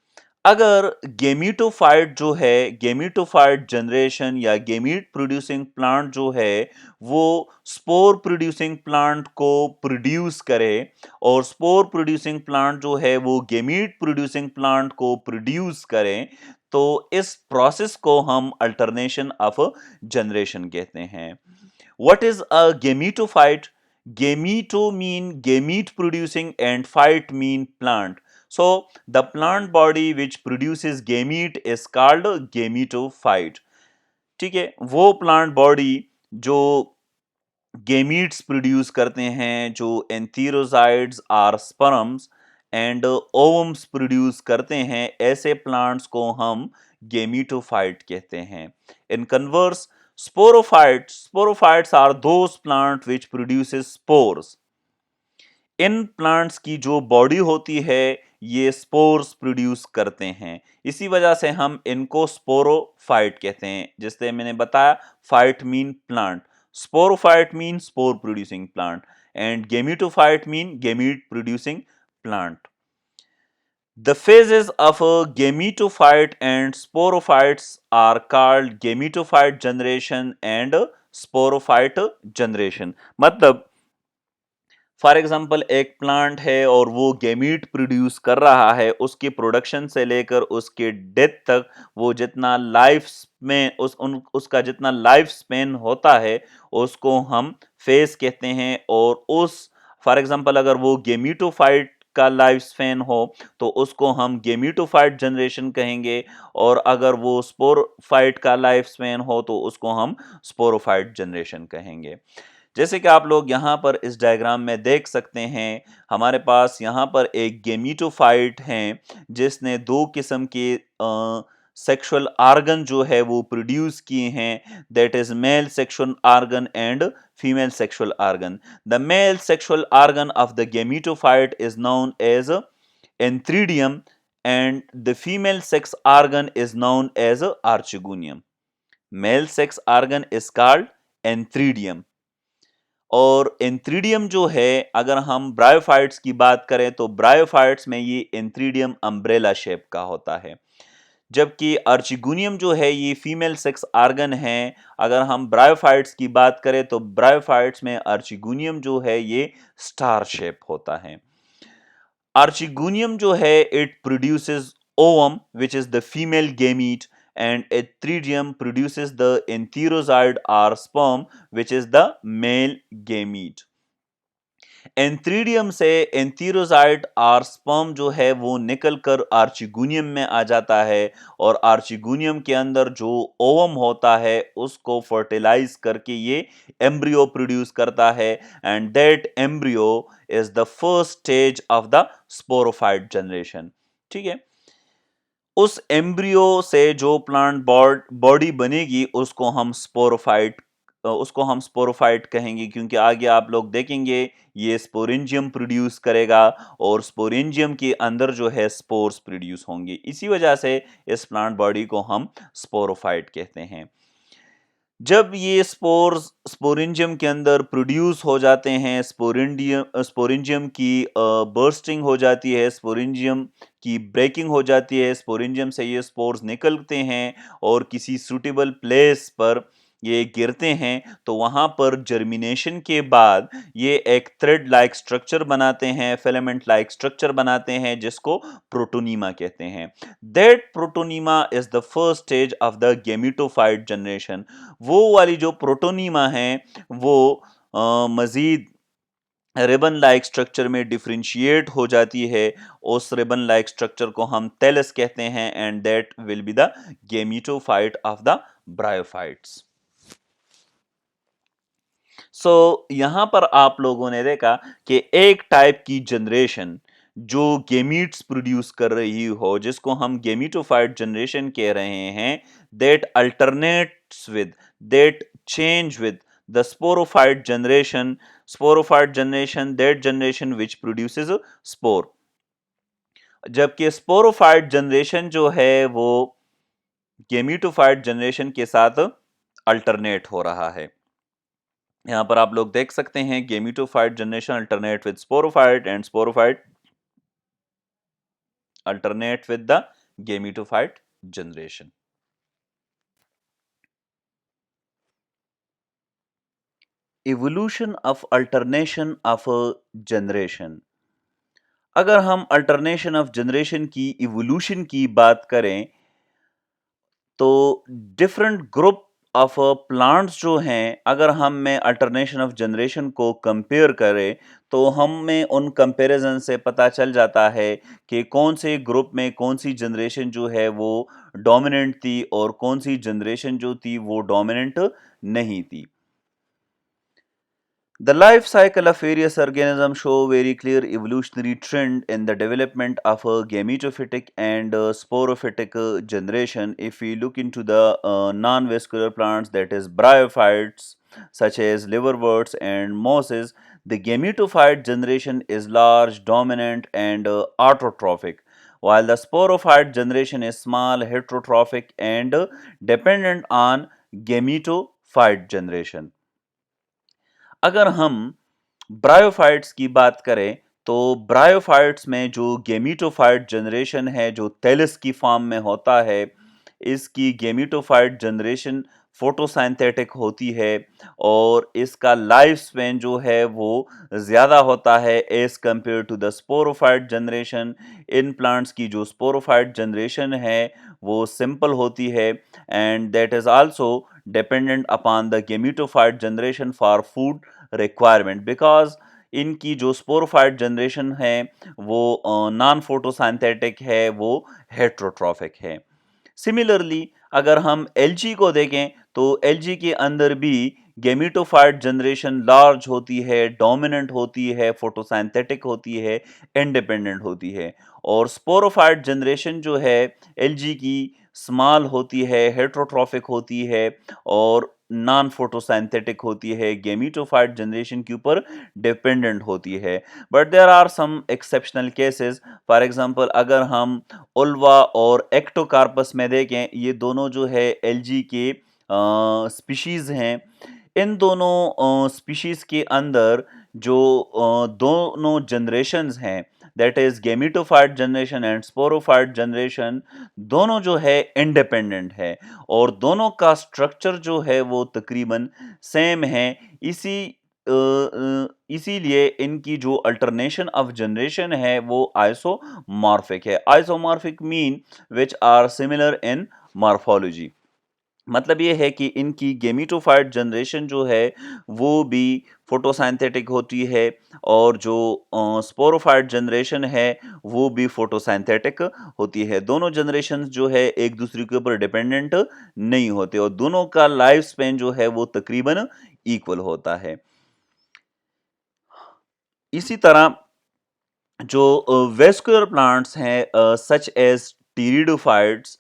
Speaker 1: अगर gametophyte जो है, gametophyte generation या gamete producing plant जो है वो spore producing plant को produce करे और स्पोर प्रोड्यूसिंग प्लांट जो है वो गेमीट प्रोड्यूसिंग प्लांट को प्रोड्यूस करे, तो इस प्रोसेस को हम अल्टरनेशन ऑफ जनरेशन कहते हैं। What is a gametophyte? Gameto mean gamete producing and phyte mean plant. So the plant body which produces gamete is called gametophyte. ठीक है, वो plant body जो gametes produce करते हैं, जो antherozoids are sperms and ovums produce करते हैं, ऐसे प्लांट्स को हम गेमिटोफाइट कहते हैं। In converse sporophytes are those plant which produces spores. इन प्लांट्स की जो बॉडी होती है ये स्पोर्स प्रोड्यूस करते हैं, इसी वजह से हम इनको स्पोरोफाइट कहते हैं। जैसे मैंने बताया, fight mean plant, sporophyte mean spore producing plant and gametophyte mean gamete producing plant. The phases of a gametophyte and sporophytes are called gametophyte generation and sporophyte generation। मतलब फॉर एग्जाम्पल एक plant है और वो gamete produce कर रहा है, उसकी production से लेकर उसके डेथ तक वो जितना लाइफ में उसका जितना लाइफ स्पेन होता है उसको हम फेज कहते हैं। और उस फॉर एग्जाम्पल अगर वो गेमीटोफाइट का लाइफ स्पेन हो तो उसको हम गेमीटोफाइट जनरेशन कहेंगे, और अगर वो स्पोरोफाइट का लाइफ स्पेन हो तो उसको हम स्पोरोफाइट जनरेशन कहेंगे। जैसे कि आप लोग यहाँ पर इस डायग्राम में देख सकते हैं, हमारे पास यहाँ पर एक गेमिटोफाइट है जिसने दो किस्म के सेक्सुअल आर्गन जो है वो प्रोड्यूस किए हैं, that is male sexual organ and female sexual organ. The male sexual organ of the gametophyte is known as antheridium and the female sex organ is known as archegonium. Male sex organ is called antheridium. और antheridium जो है, अगर हम bryophytes की बात करें तो bryophytes में ये एंथ्रीडियम अम्ब्रेला शेप का होता है, जबकि आर्चिगोनियम जो है ये फीमेल सेक्स ऑर्गन है। अगर हम ब्रायोफाइट्स की बात करें तो ब्रायोफाइट्स में आर्चिगोनियम जो है ये स्टार शेप होता है। आर्चिगोनियम जो है it produces ovum which is the female gamete, and Etridium produces the entherozoid or sperm which is the male gamete। Antheridium से एंथीरोजाइट और स्पर्म जो है वो निकल कर आर्चिगोनियम में आ जाता है, और आर्चिगोनियम के अंदर जो ओवम होता है उसको फर्टिलाइज करके ये एम्ब्रियो प्रोड्यूस करता है, and that embryo is the first stage of the sporophyte generation. ठीक है, उस एम्ब्रियो से जो प्लांट बॉडी बनेगी उसको हम स्पोरोफाइट कहेंगे, क्योंकि आगे आप लोग देखेंगे ये स्पोरेंजियम प्रोड्यूस करेगा और स्पोरेंजियम के अंदर जो है स्पोर्स प्रोड्यूस होंगे। इसी वजह से इस प्लांट बॉडी को हम स्पोरोफाइट कहते हैं। जब ये स्पोर्स स्पोरेंजियम के अंदर प्रोड्यूस हो जाते हैं, स्पोरेंजियम की बर्स्टिंग हो जाती है, स्पोरेंजियम की ब्रेकिंग हो जाती है, स्पोरेंजियम से ये स्पोर्स निकलते हैं और किसी सूटेबल प्लेस पर ये गिरते हैं, तो वहां पर जर्मिनेशन के बाद ये एक थ्रेड लाइक स्ट्रक्चर बनाते हैं, फिलामेंट लाइक स्ट्रक्चर बनाते हैं, जिसको प्रोटोनीमा कहते हैं। That protonema is the first stage of the gametophyte generation. वो वाली जो प्रोटोनीमा है वो मजीद रिबन लाइक स्ट्रक्चर में डिफरेंशिएट हो जाती है। उस रिबन लाइक स्ट्रक्चर को हम टेलस कहते हैं, and that will be the gametophyte of the bryophytes. यहां पर आप लोगों ने देखा कि एक टाइप की जनरेशन जो गेमीट्स प्रोड्यूस कर रही हो, जिसको हम गेमिटोफाइट जनरेशन कह रहे हैं, that alternates with, that change with the sporophyte generation, that generation which produces spore. जबकि स्पोरोफाइट जनरेशन जो है वो गेमिटोफाइट जनरेशन के साथ अल्टरनेट हो रहा है। यहां पर आप लोग देख सकते हैं gametophyte generation alternate with sporophyte, and sporophyte alternate with the gametophyte generation। Evolution of alternation of a generation। अगर हम अल्टरनेशन ऑफ जनरेशन की इवोल्यूशन की बात करें तो डिफरेंट ग्रुप ऑफ प्लांट्स जो हैं, अगर हम में अल्टरनेशन ऑफ जनरेशन को कंपेयर करें तो हमें उन कंपैरिजन से पता चल जाता है कि कौन से ग्रुप में कौन सी जनरेशन जो है वो डोमिनेंट थी और कौन सी जनरेशन जो थी वो डोमिनेंट नहीं थी। The life cycle of various organisms show very clear evolutionary trend in the development of a gametophytic and sporophytic generation. If we look into the non-vascular plants, that is bryophytes such as liverworts and mosses, the gametophyte generation is large, dominant and autotrophic, while the sporophyte generation is small, heterotrophic and dependent on gametophyte generation। अगर हम bryophytes की बात करें तो bryophytes में जो gametophyte generation है जो थैलस की फॉर्म में होता है, इसकी गेमिटोफाइट जनरेशन फोटोसिंथेटिक होती है और इसका लाइफ स्पैन जो है वो ज़्यादा होता है as compare to the sporophyte generation. इन प्लांट्स की जो स्पोरोफाइट जनरेशन है वो सिंपल होती है, and that is also dependent upon the gametophyte generation for food requirement, because इनकी जो स्पोरोफाइट जनरेशन है वो नॉन फोटोसिंथेटिक है, वो हेट्रोट्रॉफिक है। सिमिलरली अगर हम एलजी को देखें तो एलजी के अंदर भी गेमिटोफाइट जनरेशन लार्ज होती है, डोमिनेंट होती है, फोटोसिंथेटिक होती है, इंडिपेंडेंट होती है, और स्पोरोफाइट जनरेशन जो है एलजी की स्मॉल होती है, हेट्रोट्रॉफिक होती है और नॉन फोटोसिंथेटिक होती है, गेमिटोफाइट जनरेशन के ऊपर डिपेंडेंट होती है। But there are some exceptional cases. For example अगर हम उल्वा और एक्टोकार्पस में देखें, ये दोनों जो है एलजी के स्पीशीज हैं, इन दोनों स्पीशीज के अंदर जो दोनों जनरेशन्स हैं, that is gametophyte generation and sporophyte generation, दोनों जो है इंडिपेंडेंट है और दोनों का स्ट्रक्चर जो है वो तकरीबन सेम है। इसीलिए इनकी जो अल्टरनेशन ऑफ जनरेशन है वो आइसोमॉर्फिक है। Isomorphic mean which are similar in morphology. मतलब ये है कि इनकी गेमिटोफाइट जनरेशन जो है वो भी फोटोसिंथेटिक होती है और जो स्पोरोफाइट जनरेशन है वो भी फोटोसिंथेटिक होती है। दोनों जनरेशन जो है एक दूसरे के ऊपर डिपेंडेंट नहीं होते और दोनों का लाइफ स्पेन जो है वो तकरीबन इक्वल होता है। इसी तरह जो वेस्कुलर प्लांट्स हैं such as pteridophytes,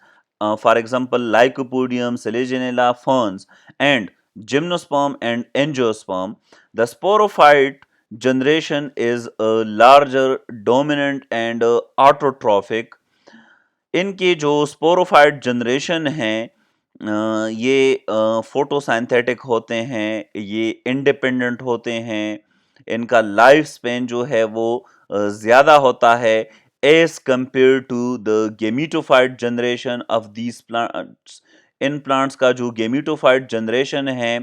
Speaker 1: for example Lycopodium, Selaginella, ferns and gymnosperm and angiosperm, the sporophyte generation is larger, dominant and autotrophic. इनके जो स्पोरोफाइट जनरेशन हैं ये फोटोसिंथेटिक होते हैं, ये इंडिपेंडेंट होते हैं, इनका लाइफ स्पेन जो है वो ज़्यादा होता है as compare to the gametophyte generation of these plants. इन प्लांट्स का जो गेमिटोफाइट जनरेशन है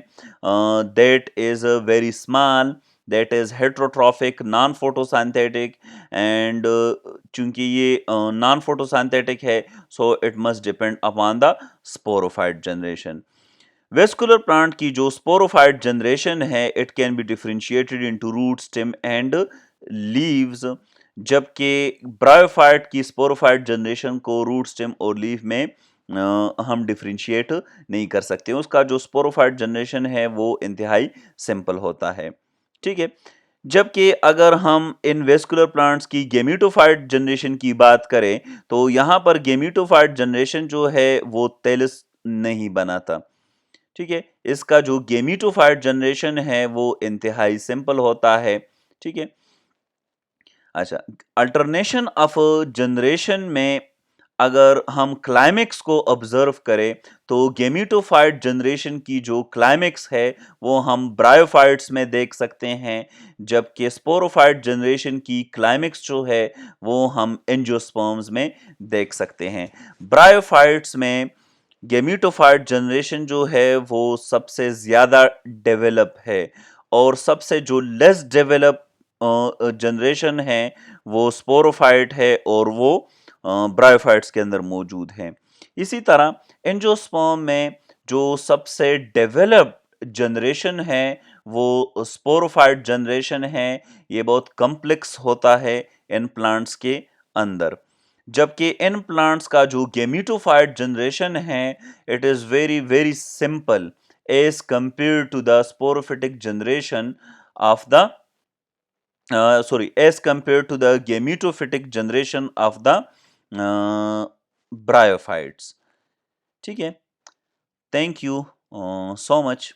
Speaker 1: that is very small, that is heterotrophic, non photosynthetic and चूंकि ये नॉन फोटोसिंथेटिक है so it must depend upon the sporophyte generation. Vascular plant की जो sporophyte generation है it can be differentiated into root, stem and leaves, जबकि bryophyte की sporophyte generation को root, stem और लीफ में हम डिफरेंशिएट नहीं कर सकते। उसका जो स्पोरोफाइट जनरेशन है वो इंतहाई सिंपल होता है। ठीक है, जबकि अगर हम इन वेस्कुलर प्लांट्स की गेमिटोफाइट जनरेशन की बात करें तो यहाँ पर गेमिटोफाइट जनरेशन जो है वो तेलिस नहीं बनाता। ठीक है, इसका जो गेमिटोफाइट जनरेशन है वो इंतहाई सिंपल होता है। ठीक है, अच्छा, अल्टरनेशन ऑफ जनरेशन में अगर हम क्लाइमेक्स को ऑब्जर्व करें तो गेमिटोफाइट जनरेशन की जो क्लाइमेक्स है वो हम ब्रायोफाइट्स में देख सकते हैं, जबकि स्पोरोफाइट जनरेशन की क्लाइमेक्स जो है वो हम एंजियोस्पर्म्स में देख सकते हैं। ब्रायोफाइट्स में गेमिटोफाइट जनरेशन जो है वो सबसे ज़्यादा डेवलप है और सबसे जो लेस डेवलप जनरेशन है वो स्पोरोफाइट है और वो ब्रायोफाइट्स के अंदर मौजूद हैं। इसी तरह एंजियोस्पर्म में जो सबसे डेवलप्ड जनरेशन है वो स्पोरोफाइट जनरेशन है। ये बहुत कॉम्प्लेक्स होता है इन प्लांट्स के अंदर, जबकि इन प्लांट्स का जो गेमिटोफाइट जनरेशन है it is very very simple as compare to the sporophytic generation of the as compared to the gametophytic generation of the bryophytes. ठीक है, थैंक यू so much.